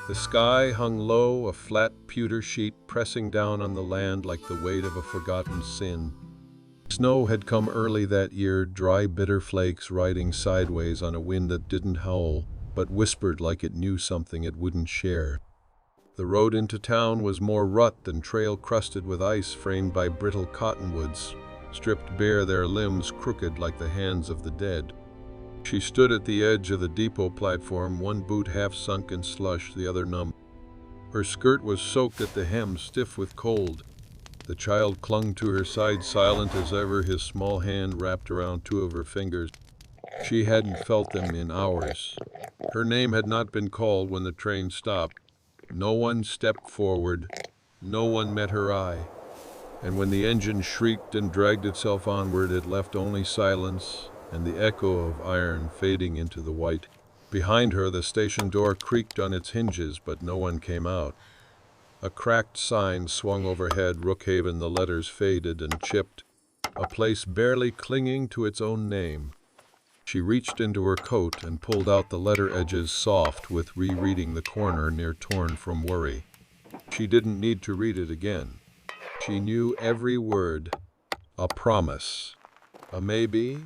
The sky hung low, a flat pewter sheet pressing down on the land like the weight of a forgotten sin. Snow had come early that year, dry bitter flakes riding sideways on a wind that didn't howl, but whispered like it knew something it wouldn't share. The road into town was more rut than trail, crusted with ice framed by brittle cottonwoods, stripped bare, their limbs crooked like the hands of the dead. She stood at the edge of the depot platform, one boot half sunk in slush, the other numb. Her skirt was soaked at the hem, stiff with cold. The child clung to her side, silent as ever, his small hand wrapped around two of her fingers. She hadn't felt them in hours. Her name had not been called when the train stopped. No one stepped forward. No one met her eye. And when the engine shrieked and dragged itself onward, it left only silence and the echo of iron fading into the white. Behind her, the station door creaked on its hinges, but no one came out. A cracked sign swung overhead, Rookhaven, the letters faded and chipped, a place barely clinging to its own name. She reached into her coat and pulled out the letter edges, soft with rereading, the corner near torn from worry. She didn't need to read it again. She knew every word. A promise. A maybe.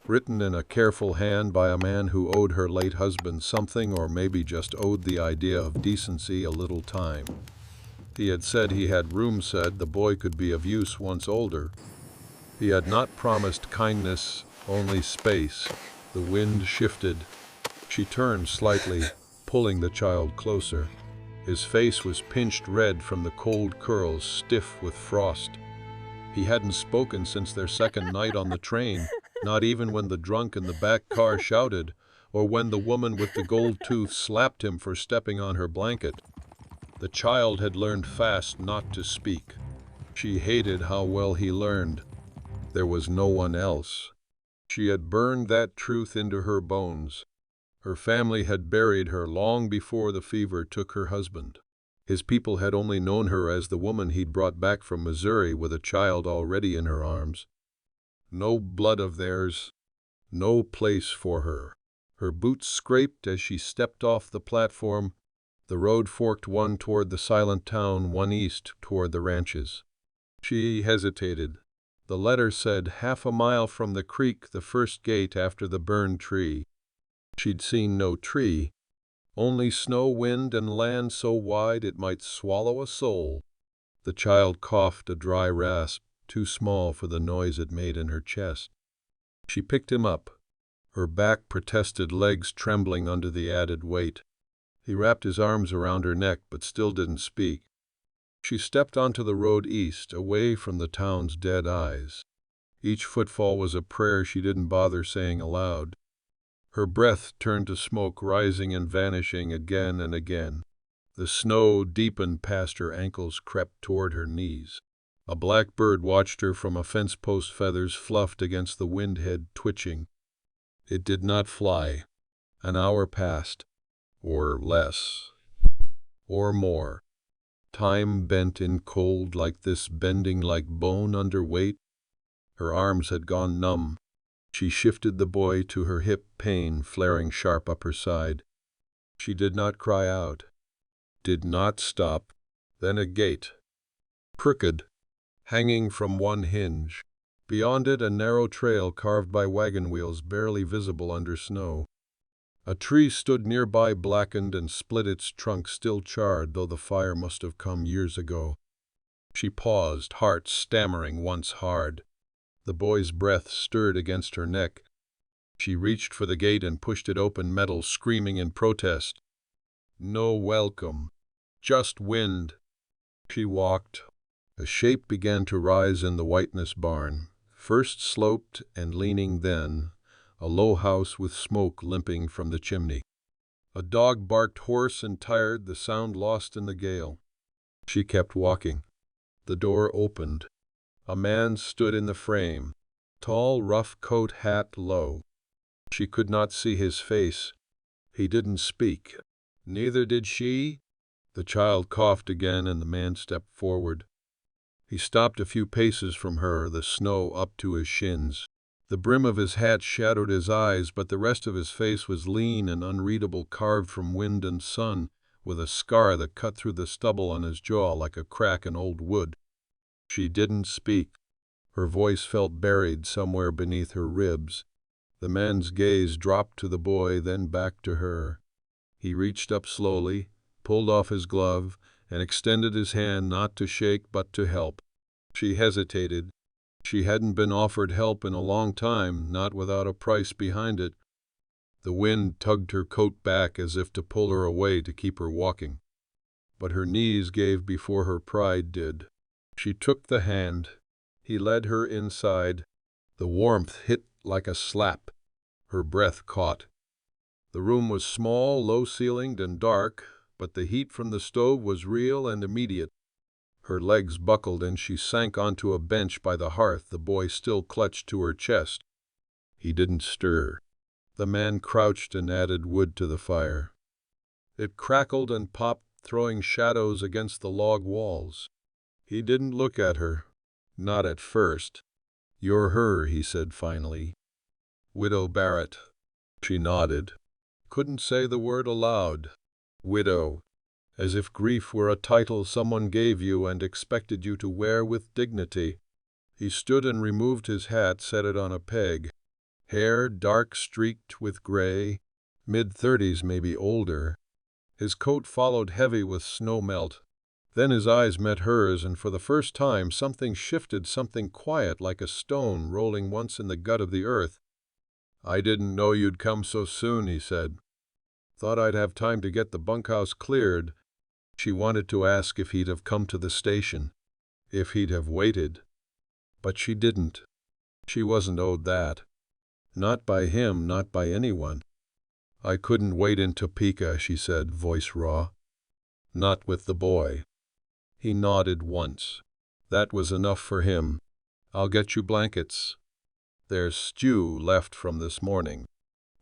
Written in a careful hand by a man who owed her late husband something, or maybe just owed the idea of decency a little time. He had said he had room, said the boy could be of use once older. He had not promised kindness, only space. The wind shifted. She turned slightly, pulling the child closer. His face was pinched red from the cold curls, stiff with frost. He hadn't spoken since their second night on the train, not even when the drunk in the back car shouted, or when the woman with the gold tooth slapped him for stepping on her blanket. The child had learned fast not to speak. She hated how well he learned. There was no one else. She had burned that truth into her bones. Her family had buried her long before the fever took her husband. His people had only known her as the woman he'd brought back from Missouri with a child already in her arms. No blood of theirs, no place for her. Her boots scraped as she stepped off the platform. The road forked, one toward the silent town, one east toward the ranches. She hesitated. The letter said half a mile from the creek, the first gate after the burned tree. She'd seen no tree, only snow, wind, and land so wide it might swallow a soul. The child coughed, a dry rasp, too small for the noise it made in her chest. She picked him up, her back protested, legs trembling under the added weight. He wrapped his arms around her neck, but still didn't speak. She stepped onto the road east, away from the town's dead eyes. Each footfall was a prayer she didn't bother saying aloud. Her breath turned to smoke, rising and vanishing again and again. The snow deepened past her ankles, crept toward her knees. A black bird watched her from a fence post, feathers fluffed against the wind, head twitching. It did not fly. An hour passed, or less, or more. Time bent in cold like this, bending like bone under weight. Her arms had gone numb. She shifted the boy to her hip, pain flaring sharp up her side. She did not cry out, did not stop. Then a gate, crooked, hanging from one hinge. Beyond it, a narrow trail carved by wagon wheels, barely visible under snow. A tree stood nearby, blackened and split, its trunk still charred, though the fire must have come years ago. She paused, heart stammering once hard. The boy's breath stirred against her neck. She reached for the gate and pushed it open, metal screaming in protest. No welcome, just wind. She walked. A shape began to rise in the whiteness barn, first sloped and leaning, then a low house with smoke limping from the chimney. A dog barked, hoarse and tired, the sound lost in the gale. She kept walking. The door opened. A man stood in the frame, tall, rough coat, hat low. She could not see his face. He didn't speak. Neither did she. The child coughed again, and the man stepped forward. He stopped a few paces from her, the snow up to his shins. The brim of his hat shadowed his eyes, but the rest of his face was lean and unreadable, carved from wind and sun, with a scar that cut through the stubble on his jaw like a crack in old wood. She didn't speak. Her voice felt buried somewhere beneath her ribs. The man's gaze dropped to the boy, then back to her. He reached up slowly, pulled off his glove, and extended his hand not to shake but to help. She hesitated. She hadn't been offered help in a long time, not without a price behind it. The wind tugged her coat back as if to pull her away to keep her walking. But her knees gave before her pride did. She took the hand. He led her inside. The warmth hit like a slap. Her breath caught. The room was small, low-ceilinged, and dark, but the heat from the stove was real and immediate. Her legs buckled and she sank onto a bench by the hearth, the boy still clutched to her chest. He didn't stir. The man crouched and added wood to the fire. It crackled and popped, throwing shadows against the log walls. He didn't look at her. Not at first. "You're her," he said finally. "Widow Barrett." She nodded. Couldn't say the word aloud. Widow. As if grief were a title someone gave you and expected you to wear with dignity. He stood and removed his hat, set it on a peg. Hair dark streaked with gray, mid-30s, maybe older. His coat followed, heavy with snow melt. Then his eyes met hers, and for the first time something shifted, something quiet like a stone rolling once in the gut of the earth. "I didn't know you'd come so soon," he said. "Thought I'd have time to get the bunkhouse cleared." She wanted to ask if he'd have come to the station, if he'd have waited. But she didn't. She wasn't owed that. Not by him, not by anyone. "I couldn't wait in Topeka," she said, voice raw. "Not with the boy." He nodded once. That was enough for him. "I'll get you blankets. There's stew left from this morning."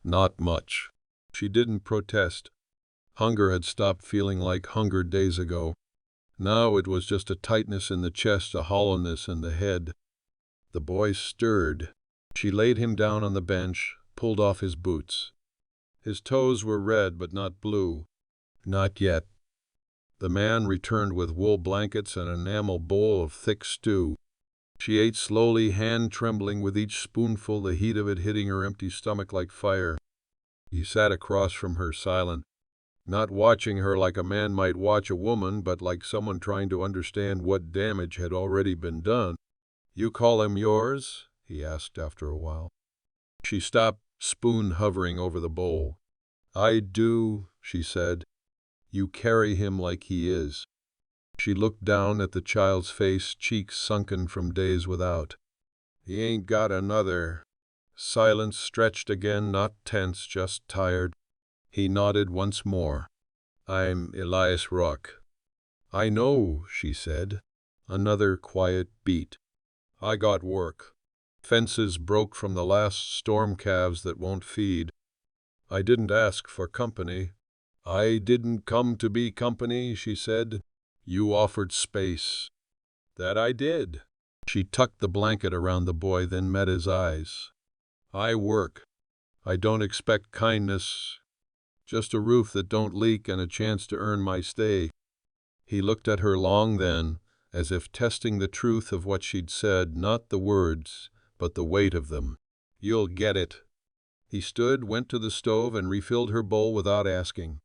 "Not much." She didn't protest. Hunger had stopped feeling like hunger days ago. Now it was just a tightness in the chest, a hollowness in the head. The boy stirred. She laid him down on the bench, pulled off his boots. His toes were red but not blue. Not yet. The man returned with wool blankets and an enamel bowl of thick stew. She ate slowly, hand trembling with each spoonful, the heat of it hitting her empty stomach like fire. He sat across from her, silent, not watching her like a man might watch a woman, but like someone trying to understand what damage had already been done. "You call him yours?" he asked after a while. She stopped, spoon hovering over the bowl. "I do," she said. "You carry him like he is." She looked down at the child's face, cheeks sunken from days without. "He ain't got another." Silence stretched again, not tense, just tired. He nodded once more. "I'm Elias Rock." "I know," she said. Another quiet beat. "I got work. Fences broke from the last storm calves that won't feed. I didn't ask for company." "I didn't come to be company," she said. "You offered space." "That I did." She tucked the blanket around the boy, then met his eyes. "I work. I don't expect kindness. Just a roof that don't leak and a chance to earn my stay." He looked at her long then, as if testing the truth of what she'd said, not the words, but the weight of them. "You'll get it." He stood, went to the stove, and refilled her bowl without asking.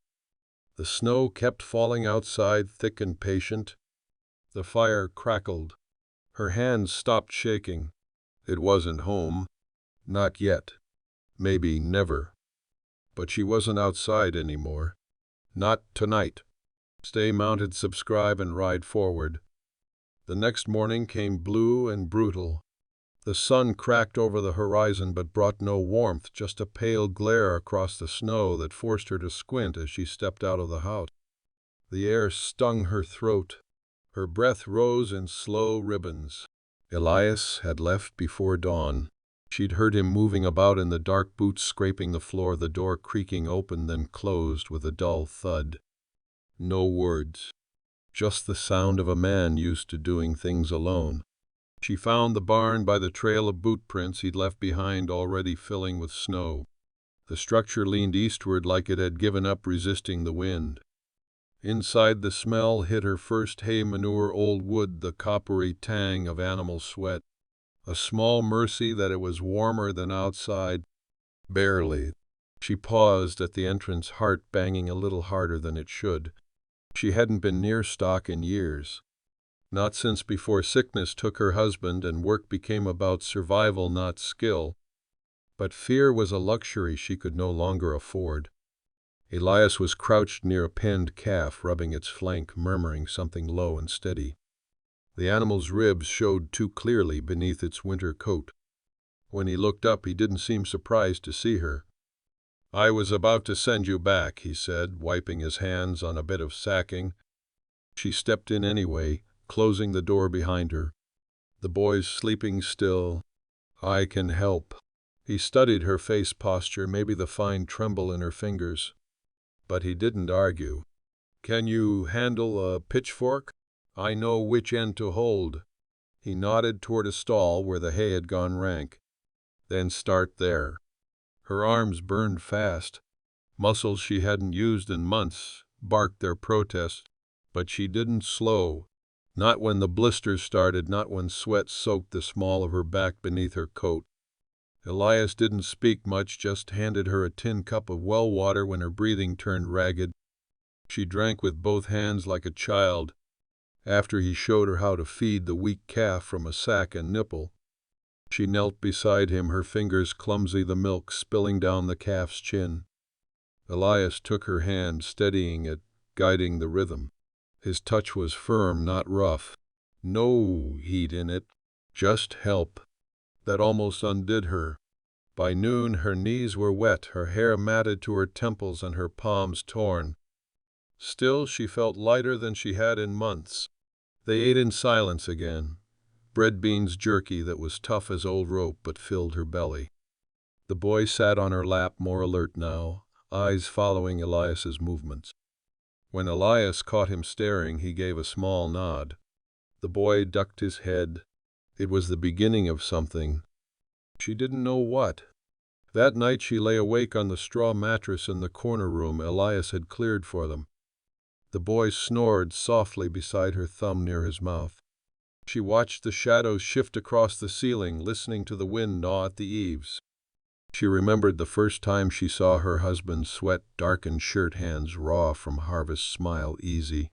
The snow kept falling outside, thick and patient. The fire crackled. Her hands stopped shaking. It wasn't home. Not yet. Maybe never. But she wasn't outside anymore. Not tonight. Stay mounted, subscribe, and ride forward. The next morning came blue and brutal. The sun cracked over the horizon but brought no warmth, just a pale glare across the snow that forced her to squint as she stepped out of the house. The air stung her throat. Her breath rose in slow ribbons. Elias had left before dawn. She'd heard him moving about in the dark, boots scraping the floor, the door creaking open, then closed with a dull thud. No words. Just the sound of a man used to doing things alone. She found the barn by the trail of boot prints he'd left behind, already filling with snow. The structure leaned eastward like it had given up resisting the wind. Inside, the smell hit her first hay manure, old wood, the coppery tang of animal sweat. A small mercy that it was warmer than outside. Barely. She paused at the entrance, heart banging a little harder than it should. She hadn't been near stock in years. Not since before sickness took her husband and work became about survival, not skill. But fear was a luxury she could no longer afford. Elias was crouched near a penned calf, rubbing its flank, murmuring something low and steady. The animal's ribs showed too clearly beneath its winter coat. When he looked up, he didn't seem surprised to see her. "I was about to send you back," he said, wiping his hands on a bit of sacking. She stepped in anyway, closing the door behind her. "The boy's sleeping still. I can help." He studied her face posture, maybe the fine tremble in her fingers. But he didn't argue. "Can you handle a pitchfork? I know which end to hold." He nodded toward a stall where the hay had gone rank. "Then start there." Her arms burned fast. Muscles she hadn't used in months barked their protest. But she didn't slow. Not when the blisters started, not when sweat soaked the small of her back beneath her coat. Elias didn't speak much, just handed her a tin cup of well water when her breathing turned ragged. She drank with both hands like a child. After he showed her how to feed the weak calf from a sack and nipple, she knelt beside him, her fingers clumsy, the milk spilling down the calf's chin. Elias took her hand, steadying it, guiding the rhythm. His touch was firm, not rough. No heat in it, just help. That almost undid her. By noon her knees were wet, her hair matted to her temples and her palms torn. Still, she felt lighter than she had in months. They ate in silence again. Bread beans jerky that was tough as old rope but filled her belly. The boy sat on her lap, more alert now, eyes following Elias's movements. When Elias caught him staring, he gave a small nod. The boy ducked his head. It was the beginning of something. She didn't know what. That night she lay awake on the straw mattress in the corner room Elias had cleared for them. The boy snored softly beside her, thumb near his mouth. She watched the shadows shift across the ceiling, listening to the wind gnaw at the eaves. She remembered the first time she saw her husband's sweat-darkened shirt hands, raw from harvest, smile easy.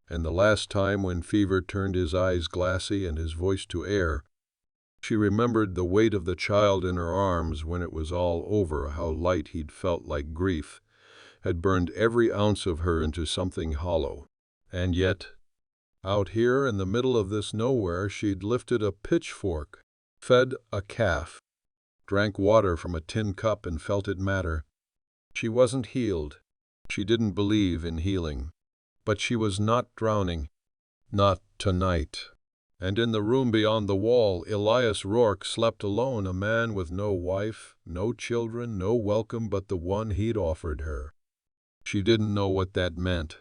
And the last time when fever turned his eyes glassy and his voice to air. She remembered the weight of the child in her arms when it was all over, how light he'd felt, like grief had burned every ounce of her into something hollow. And yet, out here in the middle of this nowhere, she'd lifted a pitchfork, fed a calf, drank water from a tin cup and felt it matter. She wasn't healed. She didn't believe in healing. But she was not drowning. Not tonight. And in the room beyond the wall, Elias Rourke slept alone, a man with no wife, no children, no welcome but the one he'd offered her. She didn't know what that meant.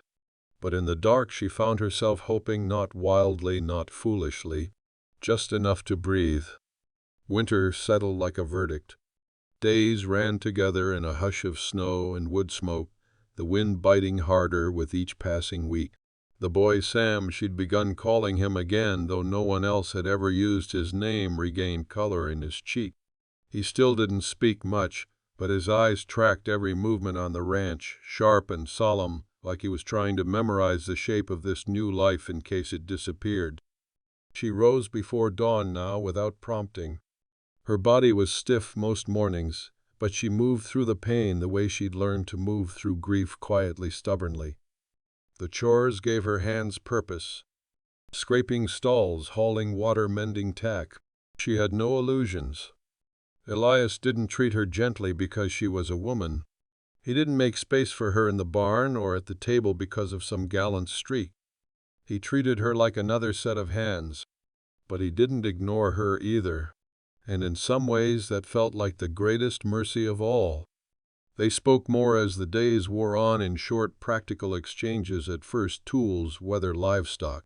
But in the dark she found herself hoping, not wildly, not foolishly, just enough to breathe. Winter settled like a verdict. Days ran together in a hush of snow and wood smoke, the wind biting harder with each passing week. The boy Sam, she'd begun calling him again, though no one else had ever used his name, regained color in his cheek. He still didn't speak much, but his eyes tracked every movement on the ranch, sharp and solemn, like he was trying to memorize the shape of this new life in case it disappeared. She rose before dawn now without prompting. Her body was stiff most mornings, but she moved through the pain the way she'd learned to move through grief, quietly, stubbornly. The chores gave her hands purpose. Scraping stalls, hauling water, mending tack. She had no illusions. Elias didn't treat her gently because she was a woman. He didn't make space for her in the barn or at the table because of some gallant streak. He treated her like another set of hands. But he didn't ignore her either. And in some ways that felt like the greatest mercy of all. They spoke more as the days wore on, in short, practical exchanges, at first tools, whether livestock.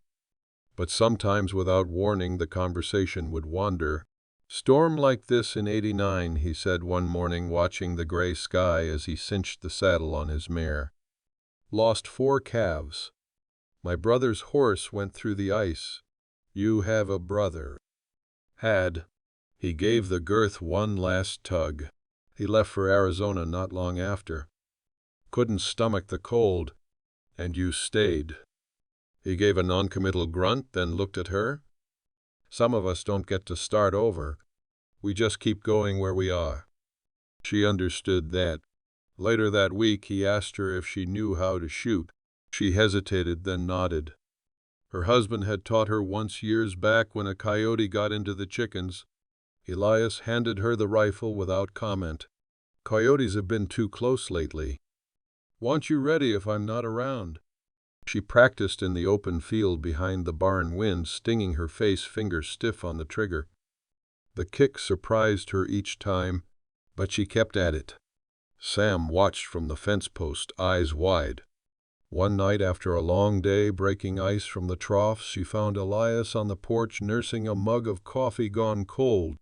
But sometimes without warning the conversation would wander. "Storm like this in '89, he said one morning, watching the gray sky as he cinched the saddle on his mare. Lost 4 calves. My brother's horse went through the ice. You have a brother. Had. He gave the girth one last tug. He left for Arizona not long after. Couldn't stomach the cold. And you stayed. He gave a noncommittal grunt, then looked at her. Some of us don't get to start over. We just keep going where we are. She understood that. Later that week, he asked her if she knew how to shoot. She hesitated, then nodded. Her husband had taught her once years back when a coyote got into the chickens. Elias handed her the rifle without comment. Coyotes have been too close lately. Want you ready if I'm not around? She practiced in the open field behind the barn, wind stinging her face, fingers stiff on the trigger. The kick surprised her each time, but she kept at it. Sam watched from the fence post, eyes wide. One night after a long day breaking ice from the troughs, she found Elias on the porch nursing a mug of coffee gone cold.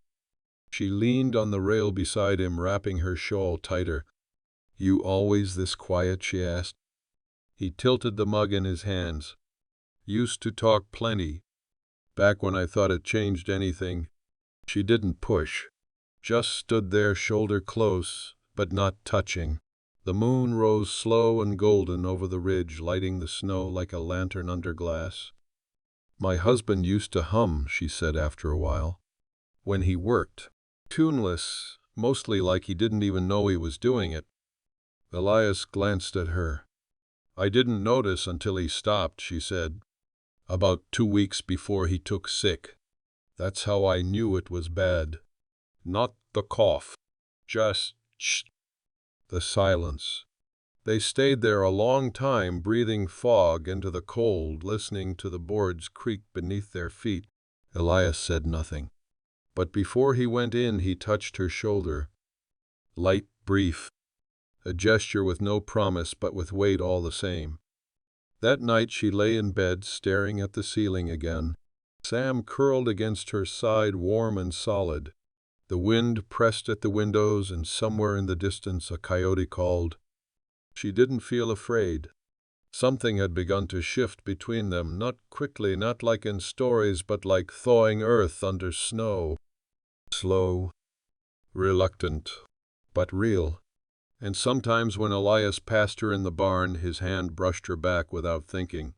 She leaned on the rail beside him, wrapping her shawl tighter. You always this quiet? She asked. He tilted the mug in his hands. Used to talk plenty. Back when I thought it changed anything. She didn't push. Just stood there, shoulder close, but not touching. The moon rose slow and golden over the ridge, lighting the snow like a lantern under glass. My husband used to hum, she said after a while. When he worked. Tuneless, mostly like he didn't even know he was doing it. Elias glanced at her. I didn't notice until he stopped, she said. About 2 weeks before he took sick. That's how I knew it was bad. Not the cough. Just shh. The silence. They stayed there a long time, breathing fog into the cold, listening to the boards creak beneath their feet. Elias said nothing. But before he went in, he touched her shoulder. Light, brief. A gesture with no promise, but with weight all the same. That night she lay in bed, staring at the ceiling again. Sam curled against her side, warm and solid. The wind pressed at the windows, and somewhere in the distance a coyote called. She didn't feel afraid. Something had begun to shift between them, not quickly, not like in stories, but like thawing earth under snow. Slow, reluctant, but real. And sometimes when Elias passed her in the barn, his hand brushed her back without thinking.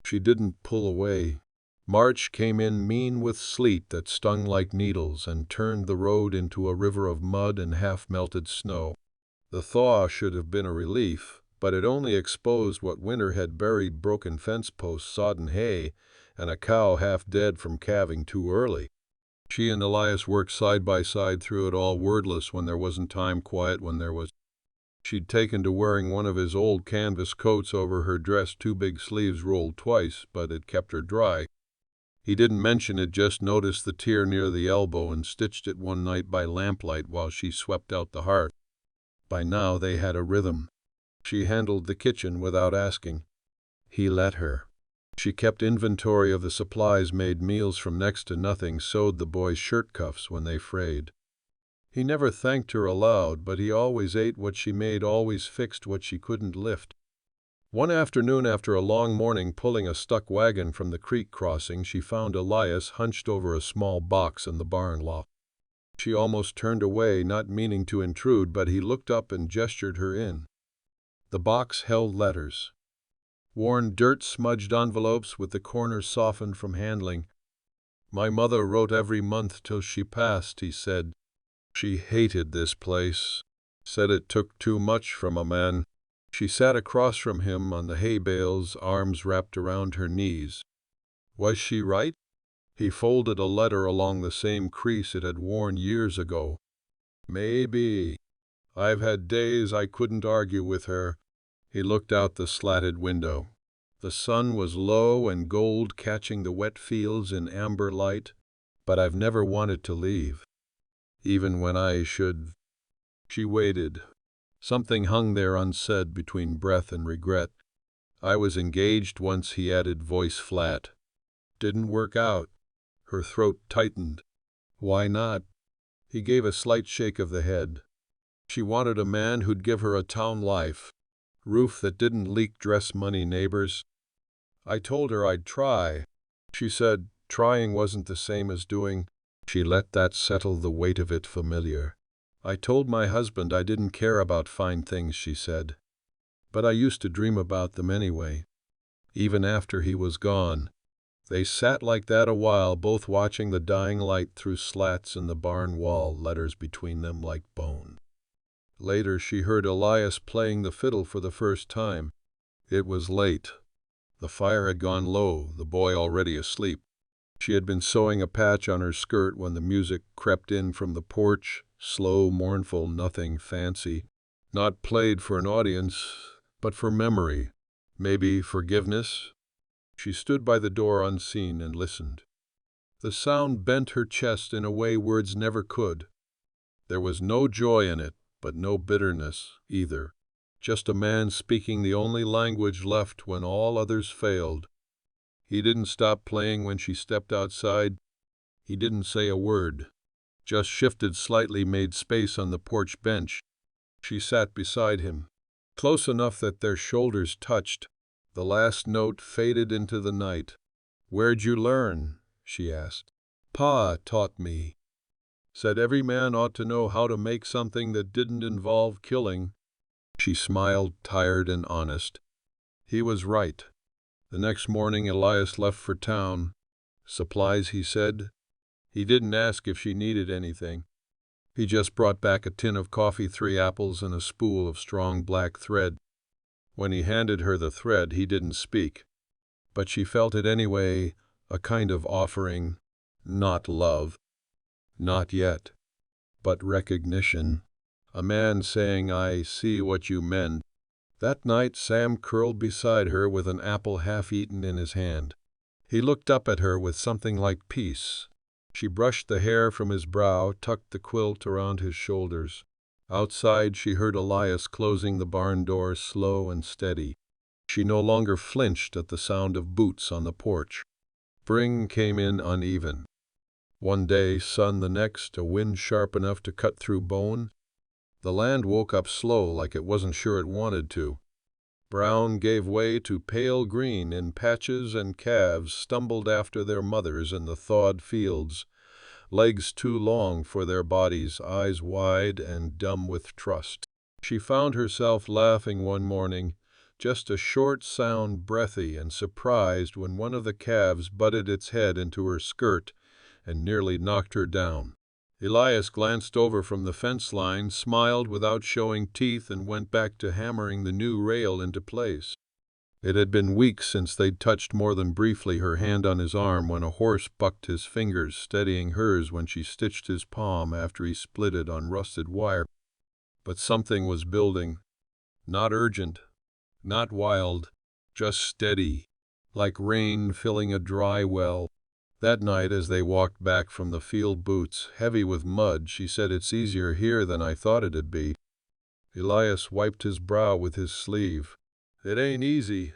She didn't pull away. March came in mean with sleet that stung like needles and turned the road into a river of mud and half-melted snow. The thaw should have been a relief, but it only exposed what winter had buried: broken fence posts, sodden hay, and a cow half dead from calving too early. She and Elias worked side by side through it all, wordless when there wasn't time, quiet when there was. She'd taken to wearing one of his old canvas coats over her dress, 2 big sleeves rolled twice, but it kept her dry. He didn't mention it, just noticed the tear near the elbow and stitched it one night by lamplight while she swept out the hearth. By now they had a rhythm. She handled the kitchen without asking. He let her. She kept inventory of the supplies, made meals from next to nothing, sewed the boys' shirt cuffs when they frayed. He never thanked her aloud, but he always ate what she made, always fixed what she couldn't lift. One afternoon, after a long morning pulling a stuck wagon from the creek crossing, she found Elias hunched over a small box in the barn loft. She almost turned away, not meaning to intrude, but he looked up and gestured her in. The box held letters. Worn, dirt-smudged envelopes with the corners softened from handling. My mother wrote every month till she passed, he said. She hated this place. Said it took too much from a man. She sat across from him on the hay bales, arms wrapped around her knees. Was she right? He folded a letter along the same crease it had worn years ago. Maybe. I've had days I couldn't argue with her. He looked out the slatted window. The sun was low and gold, catching the wet fields in amber light, but I've never wanted to leave. Even when I should. She waited. Something hung there unsaid between breath and regret. I was engaged once, he added, voice flat. Didn't work out. Her throat tightened. Why not? He gave a slight shake of the head. She wanted a man who'd give her a town life. Roof that didn't leak dress money, neighbors. I told her I'd try. She said trying wasn't the same as doing. She let that settle, the weight of it familiar. I told my husband I didn't care about fine things, she said. But I used to dream about them anyway, even after he was gone. They sat like that a while, both watching the dying light through slats in the barn wall, letters between them like bone. Later she heard Elias playing the fiddle for the first time. It was late. The fire had gone low, the boy already asleep. She had been sewing a patch on her skirt when the music crept in from the porch, slow, mournful, nothing fancy. Not played for an audience, but for memory, maybe forgiveness. She stood by the door unseen and listened. The sound bent her chest in a way words never could. There was no joy in it, but no bitterness either. Just a man speaking the only language left when all others failed. He didn't stop playing when she stepped outside. He didn't say a word. Just shifted slightly, made space on the porch bench. She sat beside him, close enough that their shoulders touched. The last note faded into the night. "Where'd you learn?" she asked. "Pa taught me. Said every man ought to know how to make something that didn't involve killing." She smiled, tired and honest. He was right. The next morning Elias left for town. Supplies, he said. He didn't ask if she needed anything. He just brought back a tin of coffee, 3 apples, and a spool of strong black thread. When he handed her the thread, he didn't speak. But she felt it anyway, a kind of offering. Not love. Not yet. But recognition. A man saying, "I see what you meant." That night Sam curled beside her with an apple half-eaten in his hand. He looked up at her with something like peace. She brushed the hair from his brow, tucked the quilt around his shoulders. Outside she heard Elias closing the barn door, slow and steady. She no longer flinched at the sound of boots on the porch. Spring came in uneven. One day, sun the next, a wind sharp enough to cut through bone. The land woke up slow, like it wasn't sure it wanted to. Brown gave way to pale green in patches, and calves stumbled after their mothers in the thawed fields, legs too long for their bodies, eyes wide and dumb with trust. She found herself laughing one morning, just a short sound, breathy and surprised, when one of the calves butted its head into her skirt and nearly knocked her down. Elias glanced over from the fence line, smiled without showing teeth, and went back to hammering the new rail into place. It had been weeks since they'd touched more than briefly, her hand on his arm when a horse bucked his fingers, steadying hers when she stitched his palm after he split it on rusted wire. But something was building. Not urgent, not wild, just steady, like rain filling a dry well. That night, as they walked back from the field, boots heavy with mud, she said, "It's easier here than I thought it'd be." Elias wiped his brow with his sleeve. "It ain't easy."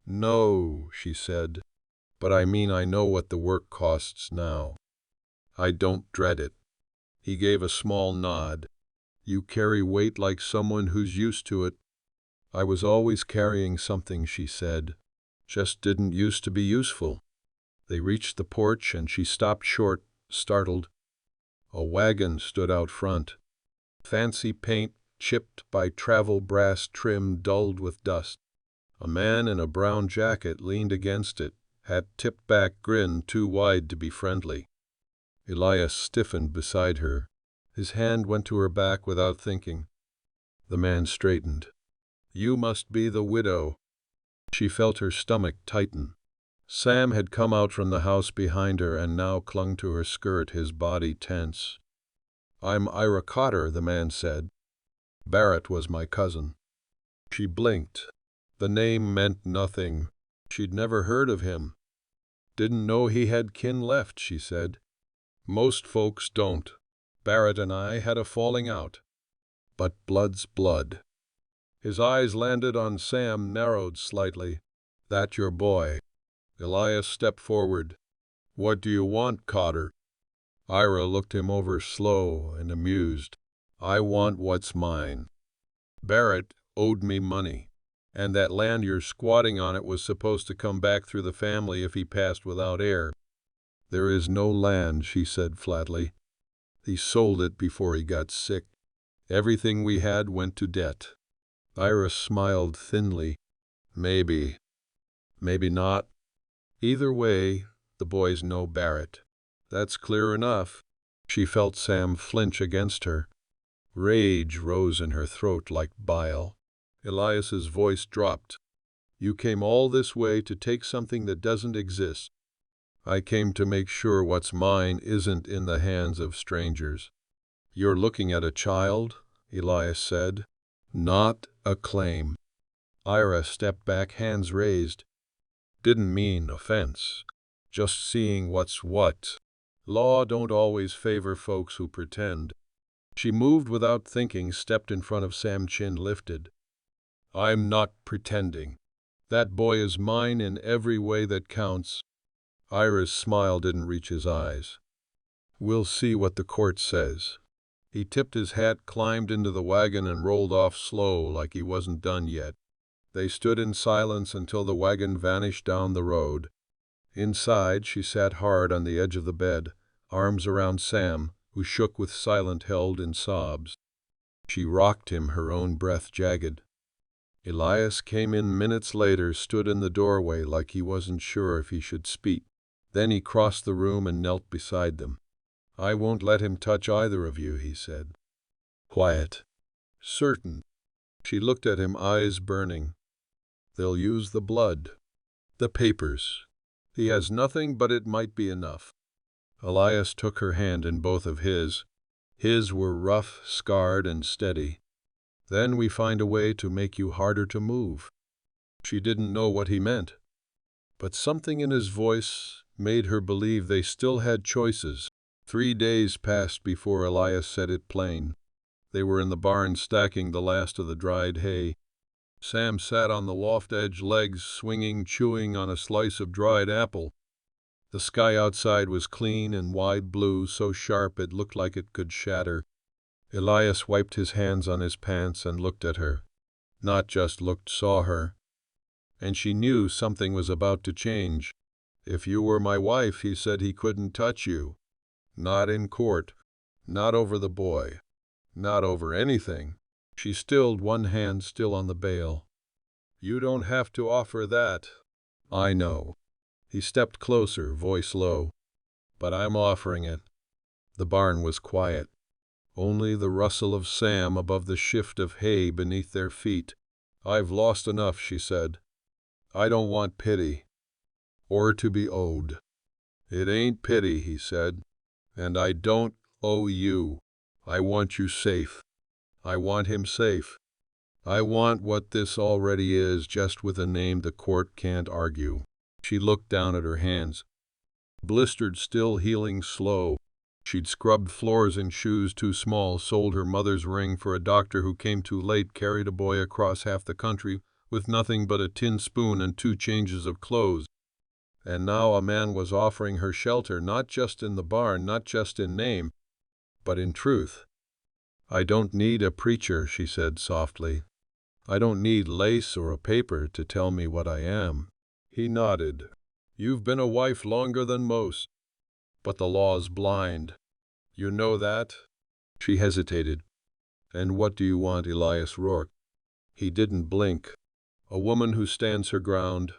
"No," she said, "but I mean I know what the work costs now. I don't dread it." He gave a small nod. "You carry weight like someone who's used to it." "I was always carrying something," she said. "Just didn't used to be useful." They reached the porch, and she stopped short, startled. A wagon stood out front. Fancy paint, chipped by travel, brass trim dulled with dust. A man in a brown jacket leaned against it, hat tipped back, grin too wide to be friendly. Elias stiffened beside her. His hand went to her back without thinking. The man straightened. "You must be the widow." She felt her stomach tighten. Sam had come out from the house behind her and now clung to her skirt, his body tense. "I'm Ira Cotter," the man said. "Barrett was my cousin." She blinked. The name meant nothing. She'd never heard of him. "Didn't know he had kin left," she said. "Most folks don't. Barrett and I had a falling out. But blood's blood." His eyes landed on Sam, narrowed slightly. "That your boy?" Elias stepped forward. "What do you want, Cotter?" Ira looked him over, slow and amused. "I want what's mine." "Barrett, owed me money. And that land you're squatting on it was supposed to come back through the family if he passed without heir. There is no land, she said flatly. He sold it before he got sick. Everything we had went to debt. Iris smiled thinly. Maybe. Maybe not. Either way, the boys know Barrett. That's clear enough. She felt Sam flinch against her. Rage rose in her throat like bile. Elias's voice dropped. You came all this way to take something that doesn't exist. I came to make sure what's mine isn't in the hands of strangers. You're looking at a child, Elias said. Not a claim. Ira stepped back, hands raised. Didn't mean offense. Just seeing what's what. Law don't always favor folks who pretend. She moved without thinking, stepped in front of Sam, chin lifted. I'm not pretending. That boy is mine in every way that counts. Ira's smile didn't reach his eyes. We'll see what the court says. He tipped his hat, climbed into the wagon, and rolled off slow like he wasn't done yet. They stood in silence until the wagon vanished down the road. Inside, she sat hard on the edge of the bed, arms around Sam, who shook with silent, held in sobs. She rocked him, her own breath jagged. Elias came in minutes later, stood in the doorway like he wasn't sure if he should speak. Then he crossed the room and knelt beside them. I won't let him touch either of you, he said. Quiet. Certain. She looked at him, eyes burning. They'll use the blood. The papers. He has nothing, but it might be enough. Elias took her hand in both of his. His were rough, scarred, and steady. Then we find a way to make you harder to move. She didn't know what he meant, but something in his voice made her believe they still had choices. 3 days passed before Elias said it plain. They were in the barn stacking the last of the dried hay. Sam sat on the loft edge, legs swinging, chewing on a slice of dried apple. The sky outside was clean and wide blue, so sharp it looked like it could shatter. Elias wiped his hands on his pants and looked at her. Not just looked, saw her. And she knew something was about to change. If you were my wife, he said, he couldn't touch you. Not in court. Not over the boy. Not over anything. She stilled, one hand still on the bail. You don't have to offer that. I know. He stepped closer, voice low. But I'm offering it. The barn was quiet. Only the rustle of Sam above the shift of hay beneath their feet. I've lost enough, she said. I don't want pity. Or to be owed. It ain't pity, he said. And I don't owe you. I want you safe. I want him safe. I want what this already is, just with a name the court can't argue. She looked down at her hands. Blistered, still healing slow. She'd scrubbed floors in shoes too small, sold her mother's ring for a doctor who came too late, carried a boy across half the country with nothing but a tin spoon and 2 changes of clothes. And now a man was offering her shelter, not just in the barn, not just in name, but in truth. I don't need a preacher, she said softly. I don't need lace or a paper to tell me what I am. He nodded. You've been a wife longer than most. But the law's blind. You know that? She hesitated. And what do you want? Elias roared. He didn't blink. A woman who stands her ground.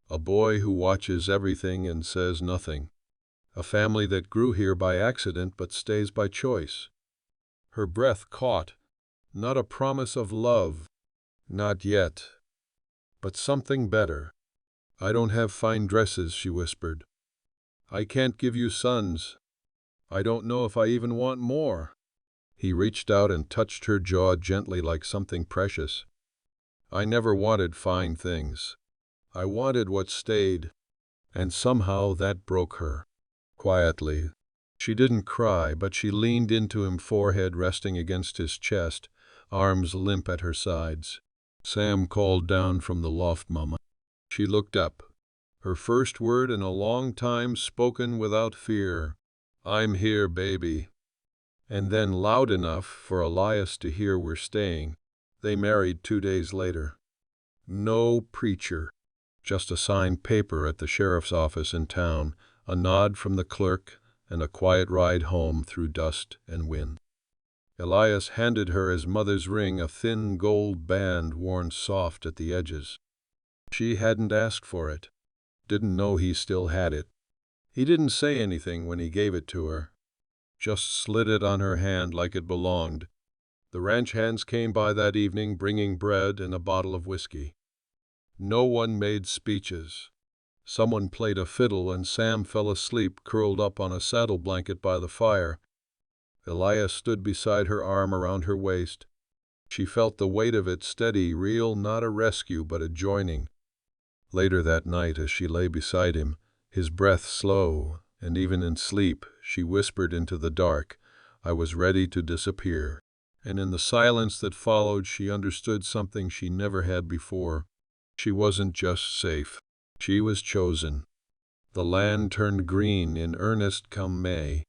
A boy who watches everything and says nothing. A family that grew here by accident but stays by choice. Her breath caught. Not a promise of love. Not yet. But something better. I don't have fine dresses, she whispered. I can't give you sons. I don't know if I even want more. He reached out and touched her jaw gently like something precious. I never wanted fine things. I wanted what stayed. And somehow that broke her. Quietly. She didn't cry, but she leaned into him, forehead resting against his chest, arms limp at her sides. Sam called down from the loft, Mama. She looked up. Her first word in a long time, spoken without fear. I'm here, baby. And then loud enough for Elias to hear, we're staying. They married 2 days later. No preacher, just a signed paper at the sheriff's office in town, a nod from the clerk, and a quiet ride home through dust and wind. Elias handed her his mother's ring, a thin gold band worn soft at the edges. She hadn't asked for it, didn't know he still had it. He didn't say anything when he gave it to her, just slid it on her hand like it belonged. The ranch hands came by that evening bringing bread and a bottle of whiskey. No one made speeches. Someone played a fiddle and Sam fell asleep curled up on a saddle blanket by the fire. Elias stood beside her, arm around her waist. She felt the weight of it, steady, real, not a rescue but a joining. Later that night, as she lay beside him, his breath slow, and even in sleep, she whispered into the dark, "I was ready to disappear." And in the silence that followed, she understood something she never had before. She wasn't just safe. She was chosen. The land turned green in earnest come May.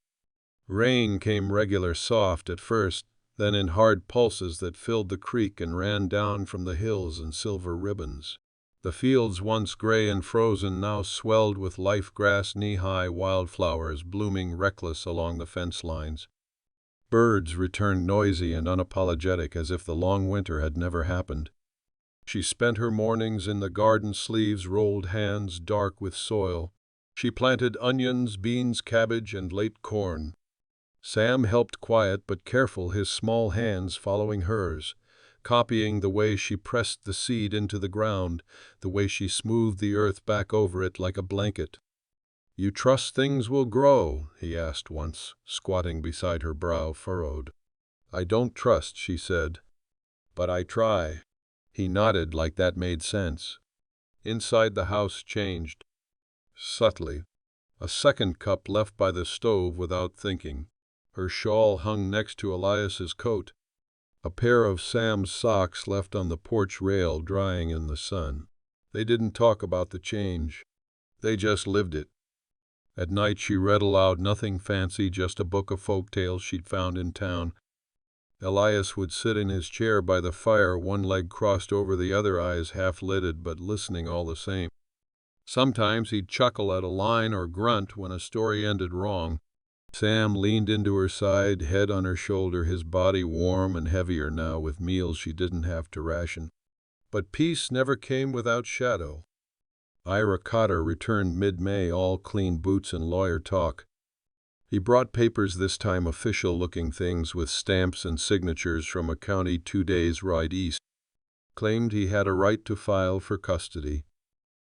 Rain came regular, soft at first, then in hard pulses that filled the creek and ran down from the hills in silver ribbons. The fields, once gray and frozen, now swelled with life, grass knee-high, wildflowers blooming reckless along the fence lines. Birds returned noisy and unapologetic as if the long winter had never happened. She spent her mornings in the garden, sleeves rolled, hands dark with soil. She planted onions, beans, cabbage, and late corn. Sam helped, quiet but careful, his small hands following hers, copying the way she pressed the seed into the ground, the way she smoothed the earth back over it like a blanket. "You trust things will grow?" he asked once, squatting beside her, brow furrowed. "I don't trust," she said, "but I try." He nodded like that made sense. Inside, the house changed. Subtly. A second cup left by the stove without thinking. Her shawl hung next to Elias's coat. A pair of Sam's socks left on the porch rail, drying in the sun. They didn't talk about the change. They just lived it. At night she read aloud, nothing fancy, just a book of folk tales she'd found in town. Elias would sit in his chair by the fire, one leg crossed over the other, eyes half-lidded but listening all the same. Sometimes he'd chuckle at a line or grunt when a story ended wrong. Sam leaned into her side, head on her shoulder, his body warm and heavier now with meals she didn't have to ration. But peace never came without shadow. Ira Cotter returned mid-May, all clean boots and lawyer talk. He brought papers this time, official-looking things with stamps and signatures from a county 2 days' ride east. Claimed he had a right to file for custody.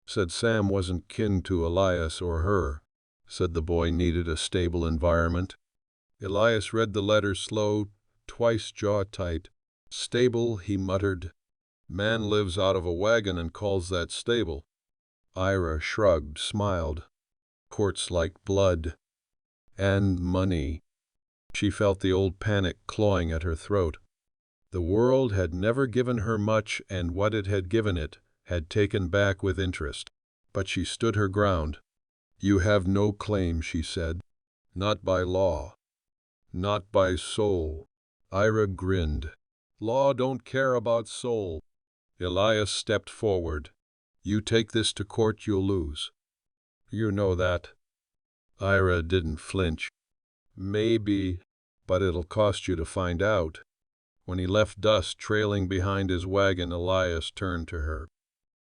Said Sam wasn't kin to Elias or her. Said the boy needed a stable environment. Elias read the letter slow, twice jaw tight. "Stable," he muttered. "Man lives out of a wagon and calls that stable." Ira shrugged, smiled. "Courts like blood. And money." She felt the old panic clawing at her throat. The world had never given her much, and what it had given it had taken back with interest. But she stood her ground. "You have no claim," she said. "Not by law. Not by soul." Ira grinned. "Law don't care about soul." Elias stepped forward. "You take this to court, you'll lose. You know that." Ira didn't flinch. "Maybe, but it'll cost you to find out." When he left, dust trailing behind his wagon, Elias turned to her.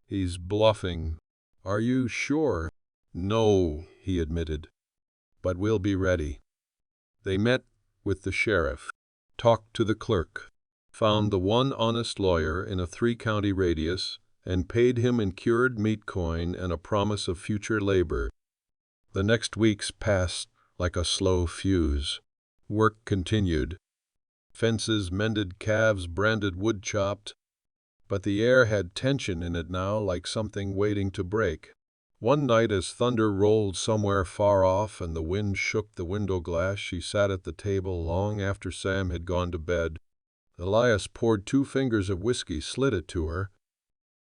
"He's bluffing." "Are you sure?" "No," he admitted. "But we'll be ready." They met with the sheriff, talked to the clerk, found the one honest lawyer in a 3-county radius, and paid him in cured meat coin and a promise of future labor. The next weeks passed like a slow fuse. Work continued. Fences mended, calves branded, wood chopped. But the air had tension in it now, like something waiting to break. One night, as thunder rolled somewhere far off and the wind shook the window glass, she sat at the table long after Sam had gone to bed. Elias poured 2 fingers of whiskey, slid it to her.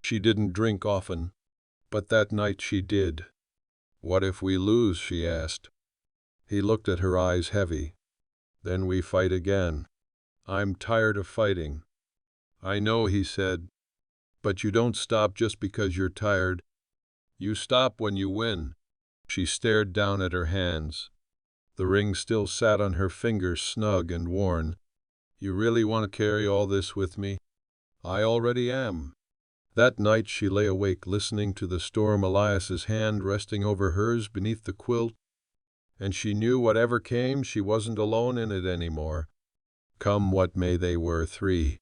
She didn't drink often, but that night she did. "What if we lose?" she asked. He looked at her, eyes heavy. "Then we fight again." "I'm tired of fighting." "I know," he said, "but you don't stop just because you're tired. You stop when you win." She stared down at her hands. The ring still sat on her finger, snug and worn. "You really want to carry all this with me?" "I already am." That night she lay awake listening to the storm, Elias's hand resting over hers beneath the quilt, and she knew whatever came, she wasn't alone in it anymore. Come what may, they were three,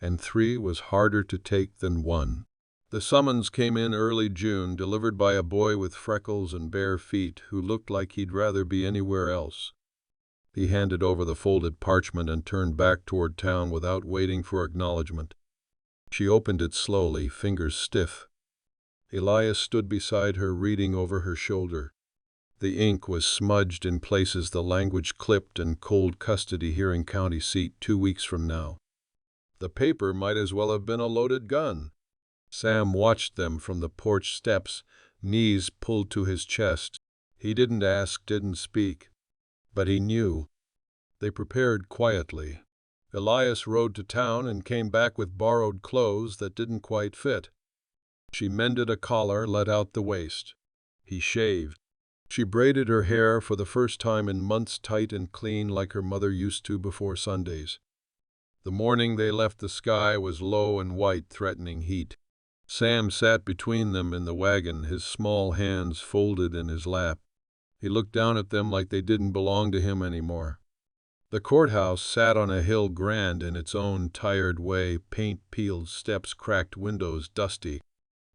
and three was harder to take than one. The summons came in early June, delivered by a boy with freckles and bare feet who looked like he'd rather be anywhere else. He handed over the folded parchment and turned back toward town without waiting for acknowledgement. She opened it slowly, fingers stiff. Elias stood beside her, reading over her shoulder. The ink was smudged in places, the language clipped, and "cold custody, hearing county seat 2 weeks from now." The paper might as well have been a loaded gun. Sam watched them from the porch steps, knees pulled to his chest. He didn't ask, didn't speak, but he knew. They prepared quietly. Elias rode to town and came back with borrowed clothes that didn't quite fit. She mended a collar, let out the waist. He shaved. She braided her hair for the first time in months, tight and clean like her mother used to before Sundays. The morning they left, the sky was low and white, threatening heat. Sam sat between them in the wagon, his small hands folded in his lap. He looked down at them like they didn't belong to him anymore. The courthouse sat on a hill, grand in its own tired way, paint-peeled steps, cracked windows, dusty.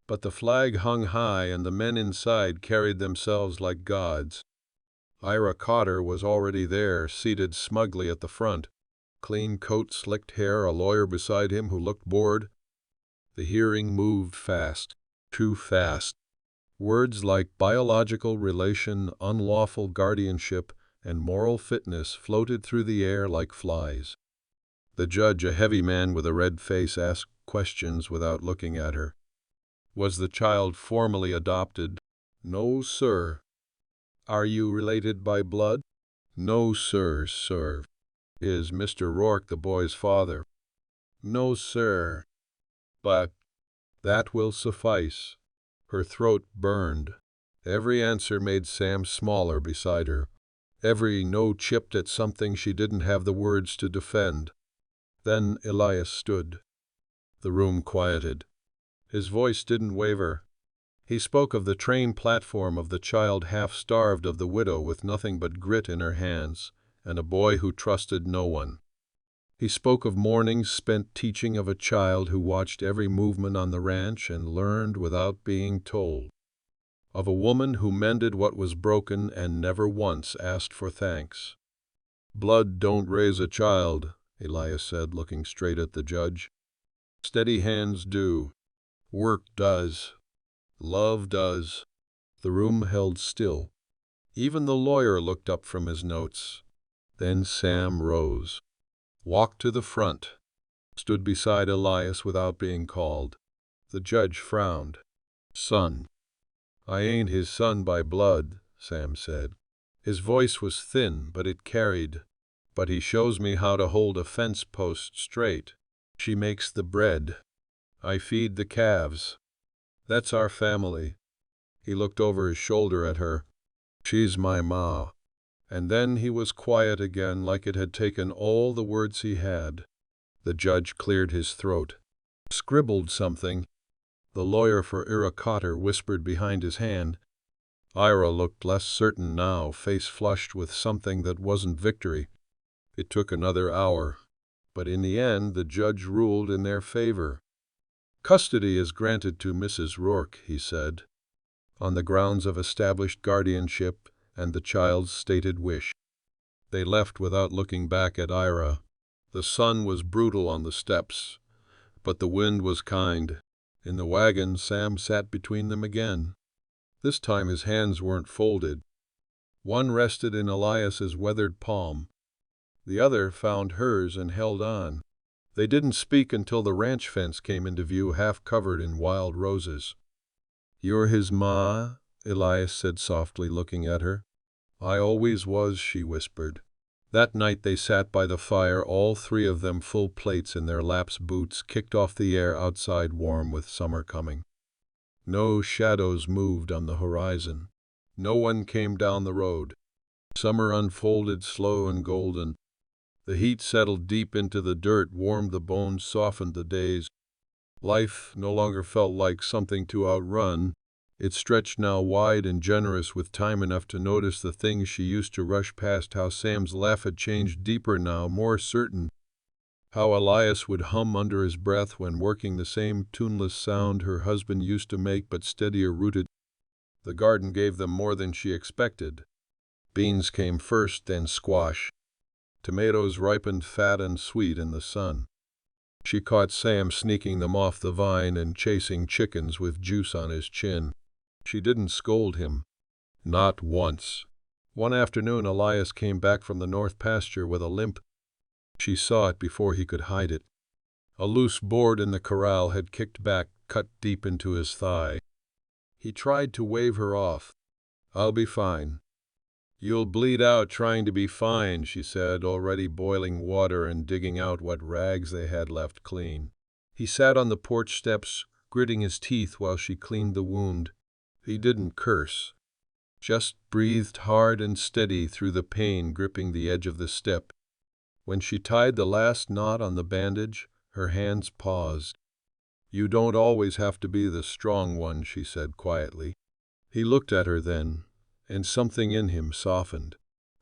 But the flag hung high, and the men inside carried themselves like gods. Ira Cotter was already there, seated smugly at the front. Clean coat, slicked hair, a lawyer beside him who looked bored. The hearing moved fast, too fast. Words like biological relation, unlawful guardianship, and moral fitness floated through the air like flies. The judge, a heavy man with a red face, asked questions without looking at her. Was the child formally adopted? No, sir. Are you related by blood? No, sir. Is Mr. Rourke the boy's father? No, sir. But that will suffice. Her throat burned. Every answer made Sam smaller beside her. Every no chipped at something she didn't have the words to defend. Then Elias stood. The room quieted. His voice didn't waver. He spoke of the train platform, of the child half-starved, of the widow with nothing but grit in her hands, and a boy who trusted no one. He spoke of mornings spent teaching, of a child who watched every movement on the ranch and learned without being told. Of a woman who mended what was broken and never once asked for thanks. Blood don't raise a child, Elias said, looking straight at the judge. Steady hands do. Work does. Love does. The room held still. Even the lawyer looked up from his notes. Then Sam rose, walked to the front, stood beside Elias without being called. The judge frowned. Son. I ain't his son by blood, Sam said. His voice was thin, but it carried. But he shows me how to hold a fence post straight. She makes the bread. I feed the calves. That's our family. He looked over his shoulder at her. She's my ma. And then he was quiet again, like it had taken all the words he had. The judge cleared his throat, scribbled something. The lawyer for Ira Cotter whispered behind his hand. Ira looked less certain now, face flushed with something that wasn't victory. It took another hour, but in the end the judge ruled in their favor. Custody is granted to Mrs. Rourke, he said, on the grounds of established guardianship and the child's stated wish. They left without looking back at Ira. The sun was brutal on the steps, but the wind was kind. In the wagon, Sam sat between them again. This time his hands weren't folded. One rested in Elias's weathered palm. The other found hers and held on. They didn't speak until the ranch fence came into view, half covered in wild roses. You're his ma? Elias said softly, looking at her. I always was, she whispered. That night they sat by the fire, all three of them, full plates in their laps, boots kicked off, the air outside warm with summer coming. No shadows moved on the horizon. No one came down the road. Summer unfolded slow and golden. The heat settled deep into the dirt, warmed the bones, softened the days. Life no longer felt like something to outrun. It stretched now wide and generous, with time enough to notice the things she used to rush past. How Sam's laugh had changed, deeper now, more certain. How Elias would hum under his breath when working, the same tuneless sound her husband used to make, but steadier rooted. The garden gave them more than she expected. Beans came first, then squash. Tomatoes ripened fat and sweet in the sun. She caught Sam sneaking them off the vine and chasing chickens with juice on his chin. She didn't scold him. Not once. One afternoon Elias came back from the north pasture with a limp. She saw it before he could hide it. A loose board in the corral had kicked back, cut deep into his thigh. He tried to wave her off. "I'll be fine." "You'll bleed out trying to be fine," she said, already boiling water and digging out what rags they had left clean. He sat on the porch steps, gritting his teeth while she cleaned the wound. He didn't curse, just breathed hard and steady through the pain, gripping the edge of the step. When she tied the last knot on the bandage, her hands paused. "You don't always have to be the strong one," she said quietly. He looked at her then, and something in him softened.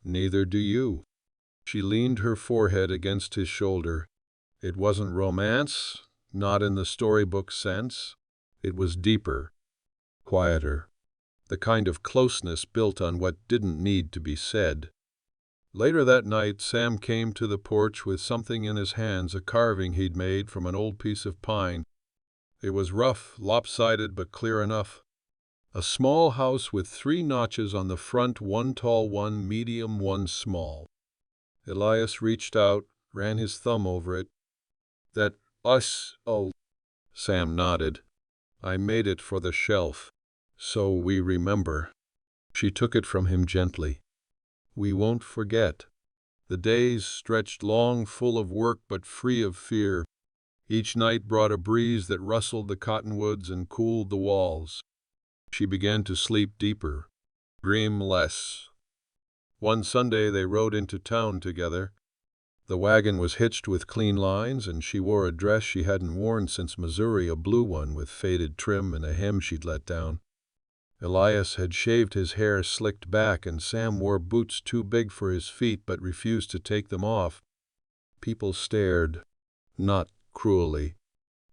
"Neither do you." She leaned her forehead against his shoulder. It wasn't romance, not in the storybook sense. It was deeper, quieter, the kind of closeness built on what didn't need to be said. Later that night, Sam came to the porch with something in his hands, a carving he'd made from an old piece of pine. It was rough, lopsided, but clear enough. A small house with 3 notches on the front, one tall, one medium, one small. Elias reached out, ran his thumb over it. "That us, oh." Sam nodded. "I made it for the shelf. So we remember." She took it from him gently. "We won't forget." The days stretched long, full of work but free of fear. Each night brought a breeze that rustled the cottonwoods and cooled the walls. She began to sleep deeper, dream less. One Sunday they rode into town together. The wagon was hitched with clean lines, and she wore a dress she hadn't worn since Missouri, a blue one with faded trim and a hem she'd let down. Elias had shaved his hair, slicked back, and Sam wore boots too big for his feet but refused to take them off. People stared, not cruelly,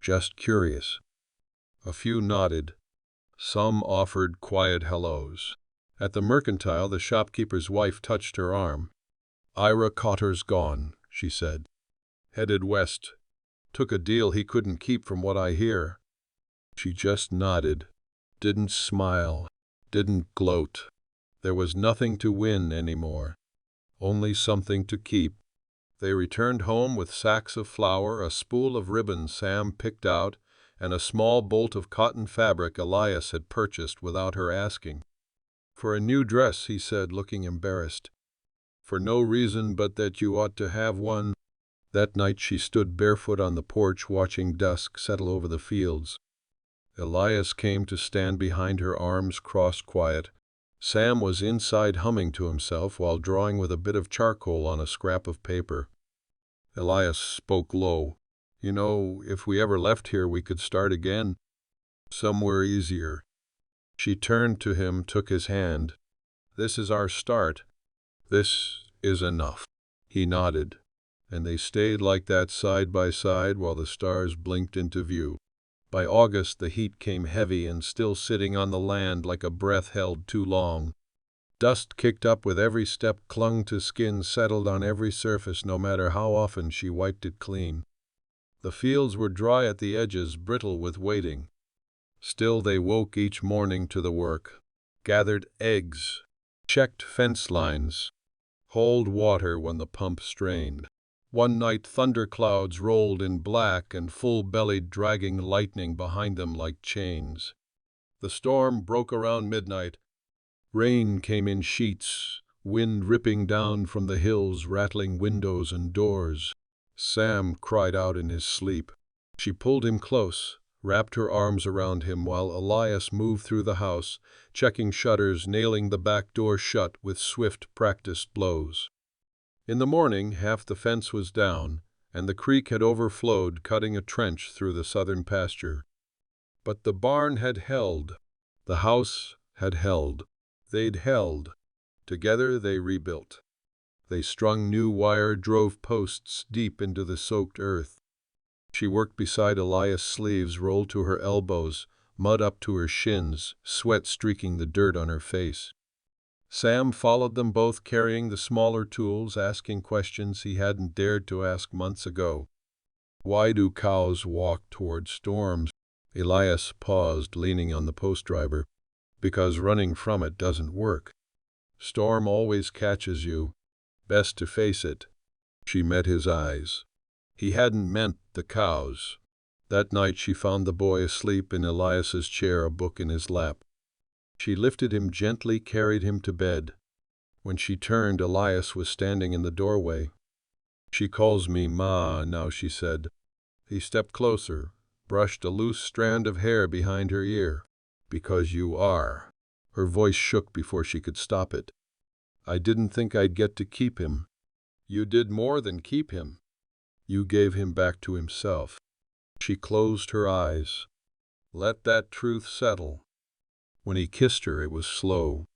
just curious. A few nodded. Some offered quiet hellos. At the mercantile, the shopkeeper's wife touched her arm. "Ira Cotter's gone," she said. "Headed west. Took a deal he couldn't keep, from what I hear." She just nodded. Didn't smile. Didn't gloat. There was nothing to win anymore. Only something to keep. They returned home with sacks of flour, a spool of ribbon Sam picked out, and a small bolt of cotton fabric Elias had purchased without her asking. "For a new dress," he said, looking embarrassed. "For no reason but that you ought to have one." That night she stood barefoot on the porch, watching dusk settle over the fields. Elias came to stand behind her, arms crossed, quiet. Sam was inside humming to himself while drawing with a bit of charcoal on a scrap of paper. Elias spoke low. "You know, if we ever left here, we could start again. Somewhere easier." She turned to him, took his hand. "This is our start. This is enough." He nodded, and they stayed like that, side by side, while the stars blinked into view. By August the heat came heavy and still, sitting on the land like a breath held too long. Dust kicked up with every step, clung to skin, settled on every surface no matter how often she wiped it clean. The fields were dry at the edges, brittle with waiting. Still they woke each morning to the work. Gathered eggs, checked fence lines, hauled water when the pump strained. One night thunderclouds rolled in black and full-bellied, dragging lightning behind them like chains. The storm broke around midnight. Rain came in sheets, wind ripping down from the hills, rattling windows and doors. Sam cried out in his sleep. She pulled him close, wrapped her arms around him while Elias moved through the house, checking shutters, nailing the back door shut with swift, practiced blows. In the morning, half the fence was down, and the creek had overflowed, cutting a trench through the southern pasture. But the barn had held. The house had held. They'd held. Together they rebuilt. They strung new wire, drove posts deep into the soaked earth. She worked beside Elias, sleeves rolled to her elbows, mud up to her shins, sweat streaking the dirt on her face. Sam followed them both, carrying the smaller tools, asking questions he hadn't dared to ask months ago. Why do cows walk toward storms? Elias paused, leaning on the post driver. Because running from it doesn't work. Storm always catches you. Best to face it. She met his eyes. He hadn't meant the cows. That night she found the boy asleep in Elias's chair, a book in his lap. She lifted him gently, carried him to bed. When she turned, Elias was standing in the doorway. She calls me Ma now, she said. He stepped closer, brushed a loose strand of hair behind her ear. Because you are. Her voice shook before she could stop it. I didn't think I'd get to keep him. You did more than keep him. You gave him back to himself. She closed her eyes. Let that truth settle. When he kissed her, it was slow.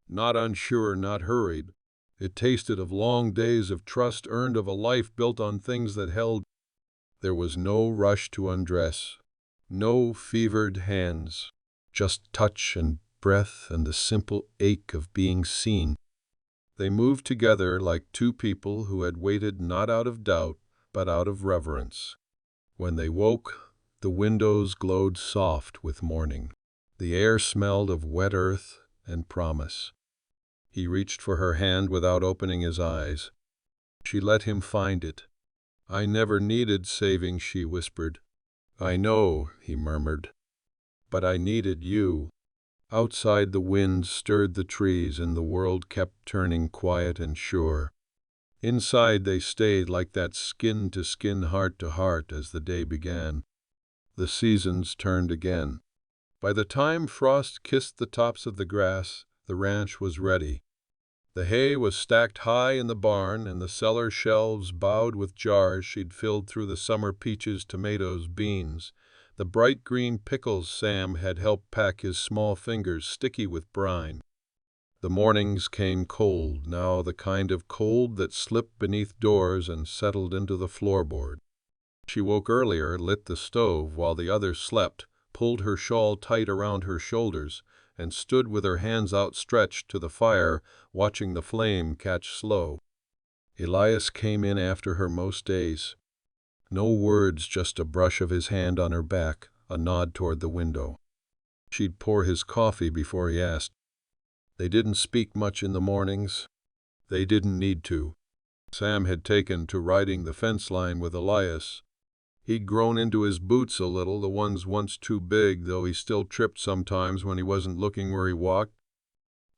Not unsure, not hurried. It tasted of long days of trust earned, of a life built on things that held. There was no rush to undress. No fevered hands. Just touch and breath and the simple ache of being seen. They moved together like two people who had waited not out of doubt, but out of reverence. When they woke, the windows glowed soft with morning. The air smelled of wet earth and promise. He reached for her hand without opening his eyes. She let him find it. I never needed saving, she whispered. I know, he murmured. But I needed you. Outside, the wind stirred the trees and the world kept turning quiet and sure. Inside they stayed like that, skin to skin, heart to heart, as the day began. The seasons turned again. By the time frost kissed the tops of the grass, the ranch was ready. The hay was stacked high in the barn, and the cellar shelves bowed with jars she'd filled through the summer, peaches, tomatoes, beans. The bright green pickles Sam had helped pack, his small fingers sticky with brine. The mornings came cold, now the kind of cold that slipped beneath doors and settled into the floorboard. She woke earlier, lit the stove while the others slept, pulled her shawl tight around her shoulders, and stood with her hands outstretched to the fire, watching the flame catch slow. Elias came in after her most days. No words, just a brush of his hand on her back, a nod toward the window. She'd pour his coffee before he asked. They didn't speak much in the mornings. They didn't need to. Sam had taken to riding the fence line with Elias. He'd grown into his boots a little, the ones once too big, though he still tripped sometimes when he wasn't looking where he walked.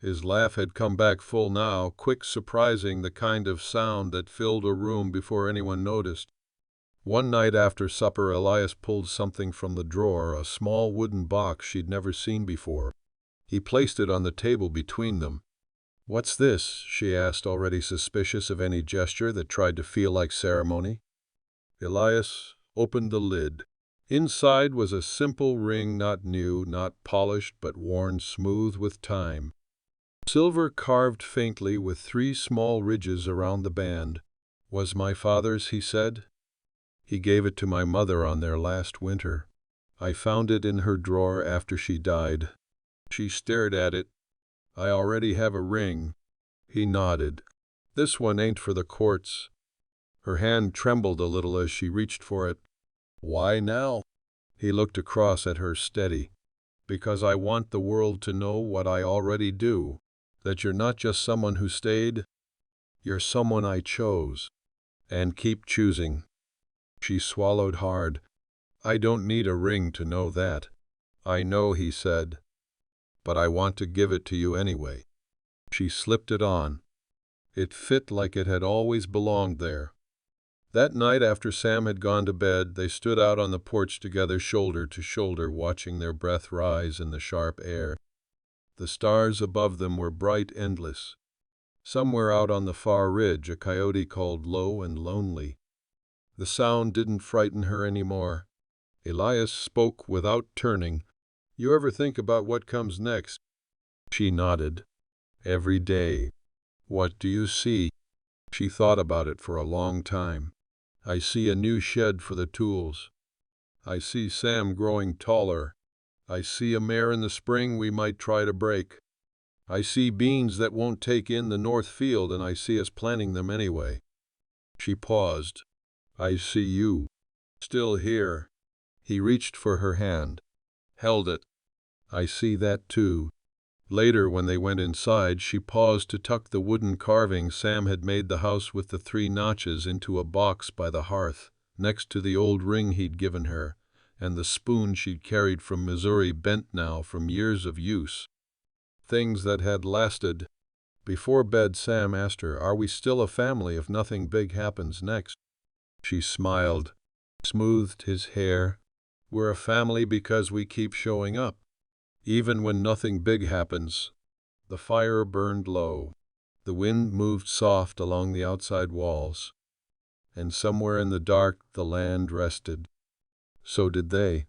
His laugh had come back full now, quick, surprising, the kind of sound that filled a room before anyone noticed. One night after supper, Elias pulled something from the drawer, a small wooden box she'd never seen before. He placed it on the table between them. What's this? She asked, already suspicious of any gesture that tried to feel like ceremony. Elias opened the lid. Inside was a simple ring, not new, not polished, but worn smooth with time. Silver, carved faintly with 3 small ridges around the band. Was my father's, he said. He gave it to my mother on their last winter. I found it in her drawer after she died. She stared at it. I already have a ring. He nodded. This one ain't for the courts. Her hand trembled a little as she reached for it. Why now? He looked across at her, steady. Because I want the world to know what I already do. That you're not just someone who stayed. You're someone I chose. And keep choosing. She swallowed hard. I don't need a ring to know that. I know, he said. But I want to give it to you anyway. She slipped it on. It fit like it had always belonged there. That night after Sam had gone to bed, they stood out on the porch together, shoulder to shoulder, watching their breath rise in the sharp air. The stars above them were bright, endless. Somewhere out on the far ridge, a coyote called low and lonely. The sound didn't frighten her anymore. Elias spoke without turning. "You ever think about what comes next?" She nodded. "Every day." "What do you see?" She thought about it for a long time. "I see a new shed for the tools. I see Sam growing taller. I see a mare in the spring we might try to break. I see beans that won't take in the north field, and I see us planting them anyway." She paused. "I see you. Still here." He reached for her hand. Held it. "I see that too." Later, when they went inside, she paused to tuck the wooden carving Sam had made the house with the 3 notches into a box by the hearth, next to the old ring he'd given her, and the spoon she'd carried from Missouri, bent now from years of use. Things that had lasted. Before bed, Sam asked her, "Are we still a family if nothing big happens next?" She smiled, smoothed his hair. "We're a family because we keep showing up. Even when nothing big happens." The fire burned low. The wind moved soft along the outside walls. And somewhere in the dark, the land rested. So did they.